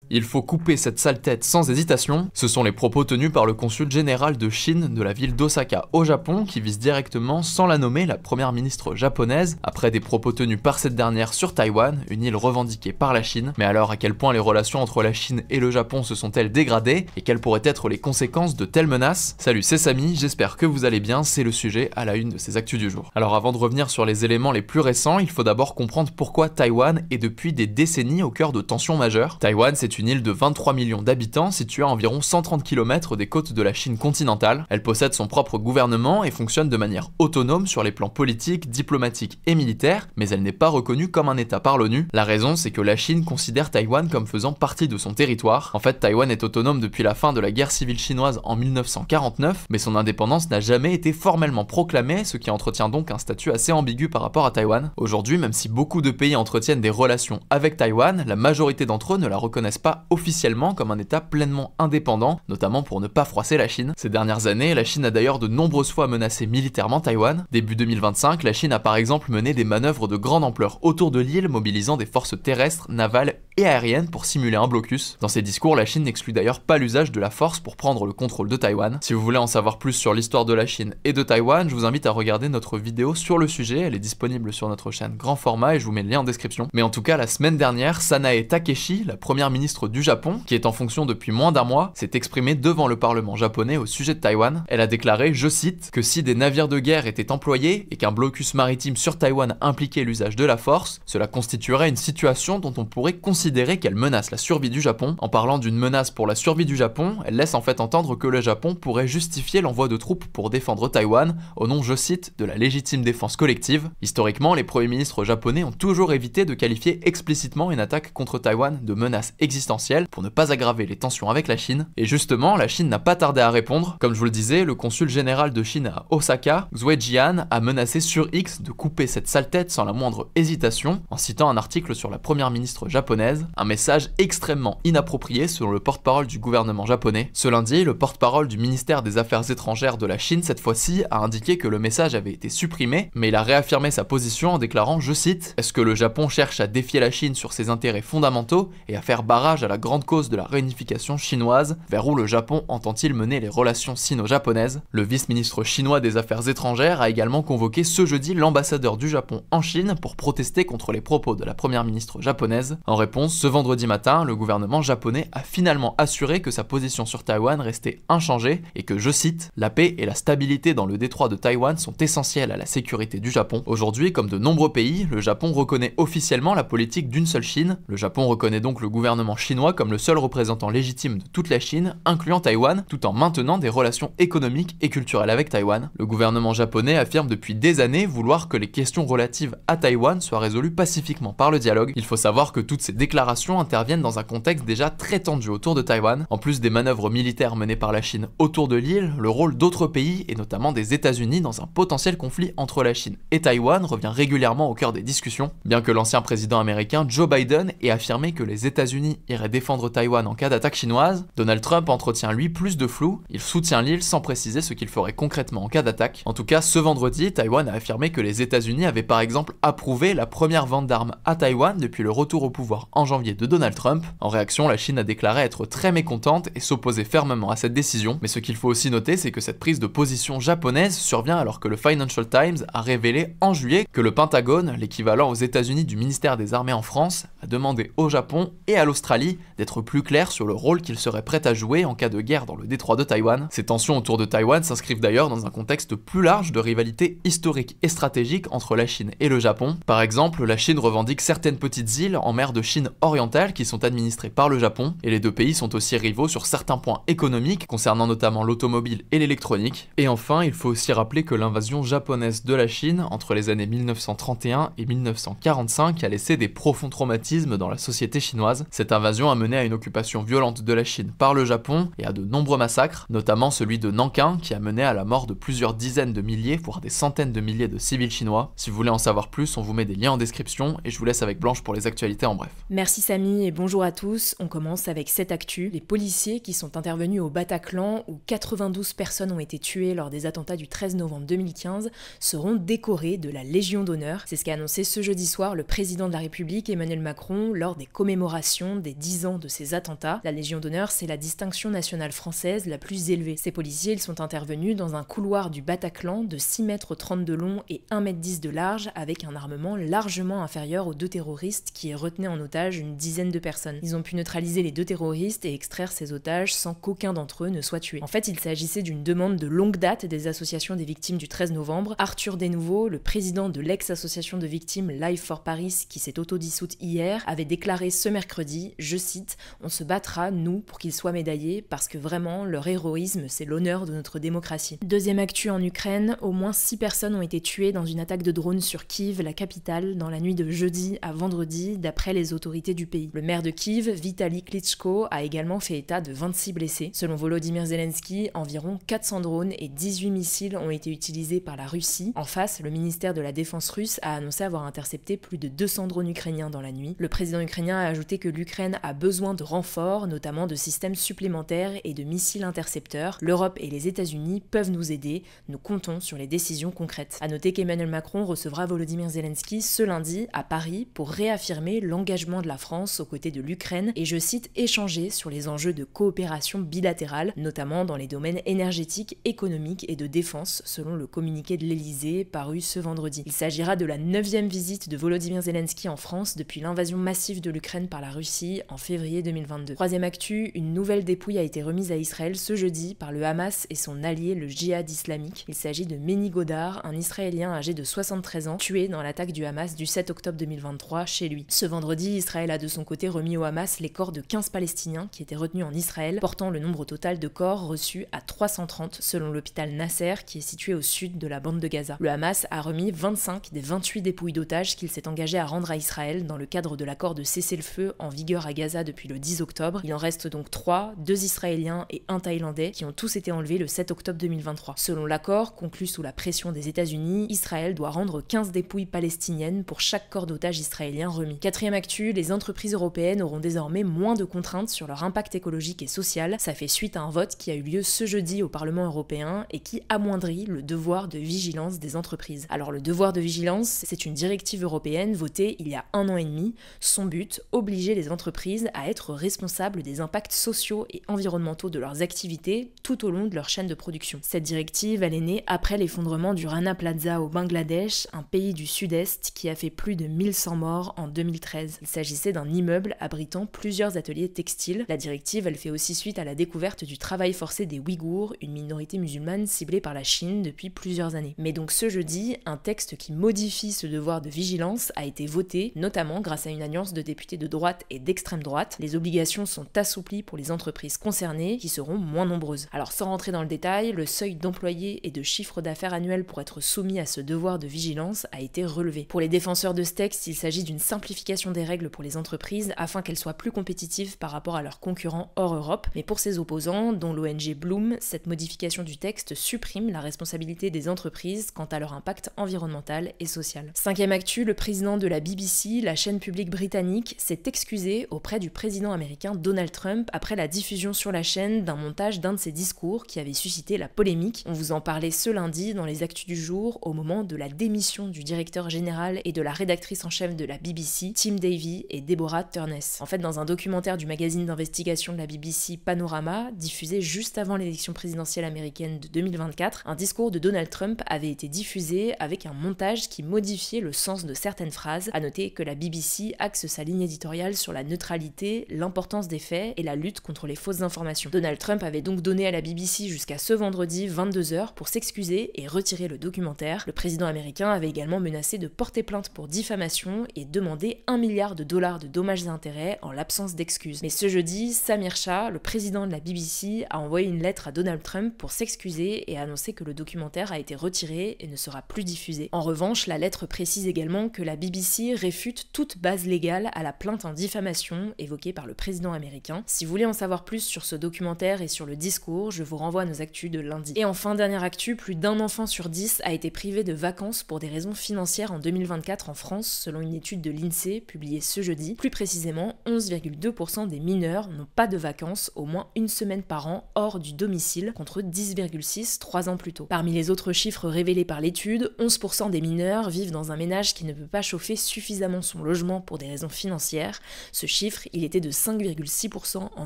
Il faut couper cette sale tête sans hésitation. Ce sont les propos tenus par le consul général de Chine de la ville d'Osaka au Japon qui vise directement, sans la nommer, la première ministre japonaise, après des propos tenus par cette dernière sur Taïwan, une île revendiquée par la Chine. Mais alors à quel point les relations entre la Chine et le Japon se sont-elles dégradées et quelles pourraient être les conséquences de telles menaces? Salut, c'est Samy, j'espère que vous allez bien, c'est le sujet à la une de ces actus du jour. Alors avant de revenir sur les éléments les plus récents, il faut d'abord comprendre pourquoi Taïwan est depuis des décennies au cœur de tensions majeures. Taïwan, c'est une île de 23 millions d'habitants située à environ 130 km des côtes de la Chine continentale. Elle possède son propre gouvernement et fonctionne de manière autonome sur les plans politiques, diplomatiques et militaires, mais elle n'est pas reconnue comme un État par l'ONU. La raison, c'est que la Chine considère Taïwan comme faisant partie de son territoire. En fait, Taïwan est autonome depuis la fin de la guerre civile chinoise en 1949, mais son indépendance n'a jamais été formellement proclamée, ce qui entretient donc un statut assez ambigu par rapport à Taïwan. Aujourd'hui, même si beaucoup de pays entretiennent des relations avec Taïwan, la majorité d'entre eux ne la reconnaissent pas officiellement comme un État pleinement indépendant, notamment pour ne pas froisser la Chine. Ces dernières années, la Chine a d'ailleurs de nombreuses fois menacé militairement Taïwan. Début 2025, la Chine a par exemple mené des manœuvres de grande ampleur autour de l'île, mobilisant des forces terrestres, navales et aériennes pour simuler un blocus. Dans ses discours, la Chine n'exclut d'ailleurs pas l'usage de la force pour prendre le contrôle de Taïwan. Si vous voulez en savoir plus sur l'histoire de la Chine et de Taïwan, je vous invite à regarder notre vidéo sur le sujet, elle est disponible sur notre chaîne grand format et je vous mets le lien en description. Mais en tout cas, la semaine dernière, Sanae Takeshi, la première ministre du Japon, qui est en fonction depuis moins d'un mois, s'est exprimée devant le parlement japonais au sujet de Taïwan. Elle a déclaré, je cite, que si des navires de guerre étaient employés et qu'un blocus maritime sur Taïwan impliquait l'usage de la force, cela constituerait une situation dont on pourrait considérer qu'elle menace la survie du Japon. En parlant d'une menace pour la survie du Japon, elle laisse en fait entendre que le Japon pourrait justifier l'envoi de troupes pour défendre Taïwan, au nom, je cite, de la légitime défense collective. Historiquement, les premiers ministres japonais ont toujours évité de qualifier explicitement une attaque contre Taïwan de menace existentielle pour ne pas aggraver les tensions avec la Chine. Et justement, la Chine n'a pas tardé à répondre. Comme je vous le disais, le consul général de Chine à Osaka, Xue Jian, a menacé sur X de couper cette sale tête sans la moindre hésitation, en citant un article sur la première ministre japonaise, un message extrêmement inapproprié selon le porte-parole du gouvernement japonais. Ce lundi, le porte-parole du ministère des Affaires étrangères de la Chine, cette fois-ci, a indiqué que le message avait été supprimé, mais il a réaffirmé sa position en déclarant, je cite, « Est-ce que le Japon cherche à défier la Chine sur ses intérêts fondamentaux et à faire barrage à la grande cause de la réunification chinoise, vers où le Japon entend-il mener les relations sino-japonaises ?» Le vice-ministre chinois des Affaires étrangères a également convoqué ce jeudi l'ambassadeur du Japon en Chine pour protester contre les propos de la première ministre japonaise. En réponse, ce vendredi matin, le gouvernement japonais a finalement assuré que sa position sur Taïwan restait inchangée et que, je cite, « La paix et la stabilité dans le détroit de Taïwan sont essentielles à la sécurité du Japon. » Aujourd'hui, comme de nombreux pays, le Japon reconnaît officiellement la politique d'une seule Chine. Le Japon reconnaît donc le gouvernement chinois comme le seul représentant légitime de toute la Chine, incluant Taïwan, tout en maintenant des relations économiques et culturelles avec Taïwan. Le gouvernement japonais affirme depuis des années vouloir que les questions relatives à Taïwan soient résolues pacifiquement par le dialogue. Il faut savoir que toutes ces déclarations interviennent dans un contexte déjà très tendu autour de Taïwan. En plus des manœuvres militaires menées par la Chine autour de l'île, le rôle d'autres pays, et notamment des États-Unis, dans un potentiel conflit entre la Chine et Taïwan revient régulièrement au cœur des discussions. Bien que l'ancien président américain Joe Biden ait affirmé que les États-Unis iraient défendre Taïwan en cas d'attaque chinoise, Donald Trump entretient lui plus de flou, il soutient l'île sans préciser ce qu'il ferait concrètement en cas d'attaque. En tout cas, ce vendredi, Taïwan a affirmé que les États-Unis avaient par exemple approuvé la première vente d'armes à Taïwan depuis le retour au pouvoir en janvier de Donald Trump. En réaction, la Chine a déclaré être très mécontente et s'opposer fermement à cette décision. Mais ce qu'il faut aussi noter, c'est que cette prise de position japonaise survient alors que le Financial Times a révélé en juillet que le Pentagone, l'équivalent aux États-Unis du ministère des Armées en France, a demandé au Japon et à l'Australie d'être plus clairs sur le rôle qu'ils seraient prêts à jouer en cas de guerre dans le détroit de Taïwan. Ces tensions autour de Taïwan s'inscrivent d'ailleurs dans un contexte plus large de rivalité historique et stratégique entre la Chine et le Japon. Par exemple, la Chine revendique certaines petites îles en mer de Chine orientale qui sont administrées par le Japon, et les deux pays sont aussi rivaux sur certains points économiques concernant notamment l'automobile et l'électronique. Et enfin, il faut aussi rappeler que l'invasion japonaise de la Chine entre les années 1931 et 1945 a laissé des profonds traumatismes dans la société chinoise. Cette invasion a mené à une occupation violente de la Chine par le Japon et à de nombreux massacres, notamment celui de Nankin qui a mené à la mort de plusieurs dizaines de milliers, voire des centaines de milliers de civils chinois. Si vous voulez en savoir plus, on vous met des liens en description et je vous laisse avec Blanche pour les actualités en bref. Merci Samy et bonjour à tous. On commence avec cette actu. Les policiers qui sont intervenus au Bataclan où 92 personnes ont été tuées lors des attentats du 13 novembre 2015 seront décorés de la Légion d'honneur. C'est ce qu'a annoncé ce jeudi soir le président de la République Emmanuel Macron Macron lors des commémorations des 10 ans de ces attentats. La Légion d'honneur, c'est la distinction nationale française la plus élevée. Ces policiers, ils sont intervenus dans un couloir du Bataclan de 6,30 m de long et 1,10 m de large avec un armement largement inférieur aux 2 terroristes qui retenaient en otage une dizaine de personnes. Ils ont pu neutraliser les 2 terroristes et extraire ces otages sans qu'aucun d'entre eux ne soit tué. En fait, il s'agissait d'une demande de longue date des associations des victimes du 13 novembre. Arthur Desnouveau, le président de l'ex-association de victimes Life for Paris qui s'est autodissoute hier, avait déclaré ce mercredi, je cite, « On se battra, nous, pour qu'ils soient médaillés, parce que vraiment, leur héroïsme, c'est l'honneur de notre démocratie. » Deuxième actu en Ukraine, au moins 6 personnes ont été tuées dans une attaque de drone sur Kiev, la capitale, dans la nuit de jeudi à vendredi, d'après les autorités du pays. Le maire de Kiev, Vitali Klitschko, a également fait état de 26 blessés. Selon Volodymyr Zelensky, environ 400 drones et 18 missiles ont été utilisés par la Russie. En face, le ministère de la Défense russe a annoncé avoir intercepté plus de 200 drones ukrainiens dans la nuit. Le président ukrainien a ajouté que l'Ukraine a besoin de renforts, notamment de systèmes supplémentaires et de missiles intercepteurs. L'Europe et les États-Unis peuvent nous aider. Nous comptons sur les décisions concrètes. A noter qu'Emmanuel Macron recevra Volodymyr Zelensky ce lundi à Paris pour réaffirmer l'engagement de la France aux côtés de l'Ukraine et, je cite, échanger sur les enjeux de coopération bilatérale, notamment dans les domaines énergétiques, économiques et de défense, selon le communiqué de l'Elysée paru ce vendredi. Il s'agira de la 9e visite de Volodymyr Zelensky en France depuis l'invasion massive de l'Ukraine par la Russie en février 2022. Troisième actu, une nouvelle dépouille a été remise à Israël ce jeudi par le Hamas et son allié le Djihad islamique. Il s'agit de Meni Godar, un Israélien âgé de 73 ans, tué dans l'attaque du Hamas du 7 octobre 2023 chez lui. Ce vendredi, Israël a de son côté remis au Hamas les corps de 15 Palestiniens qui étaient retenus en Israël, portant le nombre total de corps reçus à 330 selon l'hôpital Nasser qui est situé au sud de la bande de Gaza. Le Hamas a remis 25 des 28 dépouilles d'otages qu'il s'est engagé à rendre à Israël dans le cadre de l'accord de cessez-le-feu en vigueur à Gaza depuis le 10 octobre. Il en reste donc 3, 2 Israéliens et 1 Thaïlandais qui ont tous été enlevés le 7 octobre 2023. Selon l'accord, conclu sous la pression des États-Unis, Israël doit rendre 15 dépouilles palestiniennes pour chaque corps d'otage israélien remis. Quatrième actu, les entreprises européennes auront désormais moins de contraintes sur leur impact écologique et social. Ça fait suite à un vote qui a eu lieu ce jeudi au Parlement européen et qui amoindrit le devoir de vigilance des entreprises. Alors le devoir de vigilance, c'est une directive européenne votée il y a 1 an et demi. Son but, obliger les entreprises à être responsables des impacts sociaux et environnementaux de leurs activités tout au long de leur chaîne de production. Cette directive, elle est née après l'effondrement du Rana Plaza au Bangladesh, un pays du sud-est qui a fait plus de 1100 morts en 2013. Il s'agissait d'un immeuble abritant plusieurs ateliers textiles. La directive, elle fait aussi suite à la découverte du travail forcé des Ouïghours, une minorité musulmane ciblée par la Chine depuis plusieurs années. Mais donc ce jeudi, un texte qui modifie ce devoir de vigilance a été voté, notamment grâce à une alliance de députés de droite et d'extrême droite. Les obligations sont assouplies pour les entreprises concernées, qui seront moins nombreuses. Alors sans rentrer dans le détail, le seuil d'employés et de chiffre d'affaires annuel pour être soumis à ce devoir de vigilance a été relevé. Pour les défenseurs de ce texte, il s'agit d'une simplification des règles pour les entreprises afin qu'elles soient plus compétitives par rapport à leurs concurrents hors Europe. Mais pour ses opposants, dont l'ONG Bloom, cette modification du texte supprime la responsabilité des entreprises quant à leur impact environnemental et social. Cinquième actu, le président de la BBC, la chaîne publique britannique, s'est excusé auprès du président américain Donald Trump après la diffusion sur la chaîne d'un montage d'un de ses discours qui avait suscité la polémique. On vous en parlait ce lundi dans les actus du jour au moment de la démission du directeur général et de la rédactrice en chef de la BBC, Tim Davie et Deborah Turness. En fait, dans un documentaire du magazine d'investigation de la BBC Panorama, diffusé juste avant l'élection présidentielle américaine de 2024, un discours de Donald Trump avait été diffusé avec un montage qui modifiait le sens de certaines phrases. À noter que la BBC axe sa ligne éditoriale sur la neutralité, l'importance des faits et la lutte contre les fausses informations. Donald Trump avait donc donné à la BBC jusqu'à ce vendredi 22h pour s'excuser et retirer le documentaire. Le président américain avait également menacé de porter plainte pour diffamation et demander $1 milliard de dommages et intérêts en l'absence d'excuses. Mais ce jeudi, Samir Shah, le président de la BBC, a envoyé une lettre à Donald Trump pour s'excuser et annoncer que le documentaire a été retiré et ne sera plus diffusé. En revanche, la lettre précise également que la BBC réfute toute base légale à la plainte en diffamation évoquée par le président américain. Si vous voulez en savoir plus sur ce documentaire et sur le discours, je vous renvoie à nos actus de lundi. Et enfin, dernière actu, plus d'un enfant sur 10 a été privé de vacances pour des raisons financières en 2024 en France, selon une étude de l'INSEE publiée ce jeudi. Plus précisément, 11,2% des mineurs n'ont pas de vacances au moins une semaine par an hors du domicile, contre 10,6 3 ans plus tôt. Parmi les autres chiffres révélés par l'étude, 11% des mineurs vivent dans un ménage qui ne peut pas chauffer suffisamment son logement pour des raisons financières. Ce chiffre, il était de 5,6% en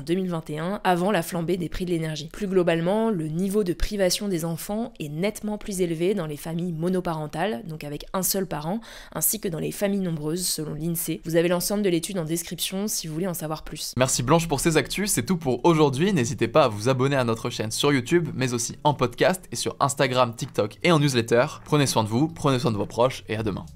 2021, avant la flambée des prix de l'énergie. Plus globalement, le niveau de privation des enfants est nettement plus élevé dans les familles monoparentales, donc avec un seul parent, ainsi que dans les familles nombreuses, selon l'INSEE. Vous avez l'ensemble de l'étude en description si vous voulez en savoir plus. Merci Blanche pour ces actus, c'est tout pour aujourd'hui. N'hésitez pas à vous abonner à notre chaîne sur YouTube, mais aussi en podcast et sur Instagram, TikTok et en newsletter. Prenez soin de vous, prenez soin de vos proches et à demain.